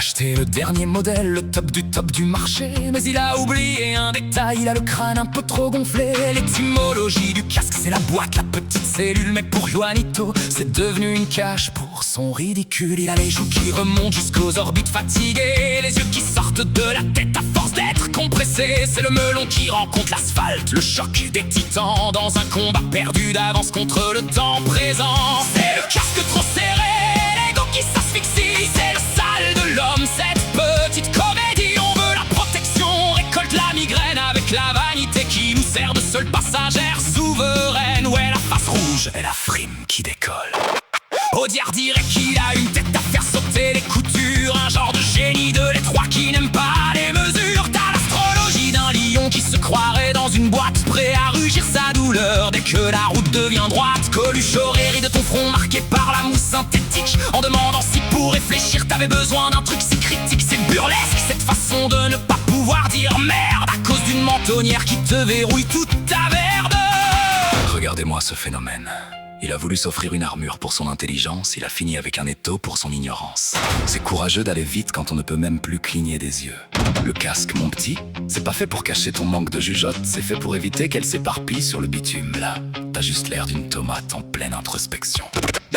acheté le dernier modèle, le top du marché. Mais il a oublié un détail, il a le crâne un peu trop gonflé. L'étymologie du casque, c'est la boîte, la petite cellule. Mais pour Juanito, c'est devenu une cache pour son ridicule. Il a les joues qui remontent jusqu'aux orbites fatiguées, les yeux qui sortent de la tête à force d'être compressés. C'est le melon qui rencontre l'asphalte, le choc des titans dans un combat perdu d'avance contre le temps présent. C'est le casque trop serré, l'ego qui s'asphyxie. C'est le sale de l'homme, cette petite comédie. On veut la protection, récolte la migraine avec la vanité qui nous sert de seule passagère souveraine. Ouais, la face rouge et la frime qui décolle. Audiard dirait qu'il a une tête à faire sauter les coutures, un genre de génie de l'étroit qui n'aime pas les mesures. T'as l'astrologie d'un lion qui se croirait dans une boîte, prêt à rugir sa douleur dès que la route devient droite. Coluche aurait ri de ton front marqué par la mousse synthétique, en demandant si pour réfléchir t'avais besoin d'un truc si critique. C'est burlesque cette façon de ne pas pouvoir dire merde à cause d'une mentonnière qui te verrouille toute ta merde. Regardez-moi ce phénomène. Il a voulu s'offrir une armure pour son intelligence, il a fini avec un étau pour son ignorance. C'est courageux d'aller vite quand on ne peut même plus cligner des yeux. Le casque, mon petit, c'est pas fait pour cacher ton manque de jugeote, c'est fait pour éviter qu'elle s'éparpille sur le bitume. Là, t'as juste l'air d'une tomate en pleine introspection.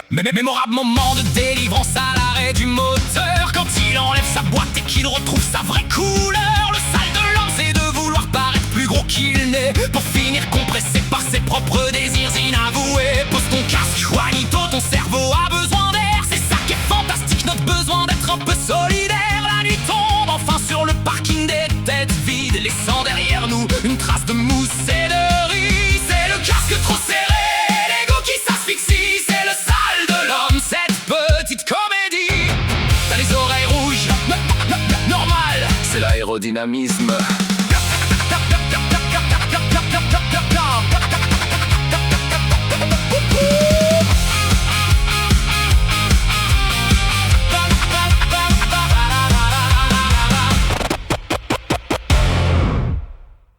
Mémorable moment de délivrance à l'arrêt du moteur, quand il enlève sa boîte et qu'il retrouve sa vraie couleur. Le sale de l'homme, c'est de vouloir paraître plus gros qu'il n'est, pour finir compressé par ses propres désirs inavoués. Pose ton casque, Juanito, ton cerveau a besoin d'air. C'est ça qui est fantastique, notre besoin d'être un peu solidaire. La nuit tombe enfin sur le parking des têtes vides, laissant derrière nous une trace de mousse et de riz. C'est le casque trop serré, l'ego qui s'asphyxie. C'est le sale de l'homme, cette petite comédie. T'as les oreilles rouges, normal, C'est l'aérodynamisme.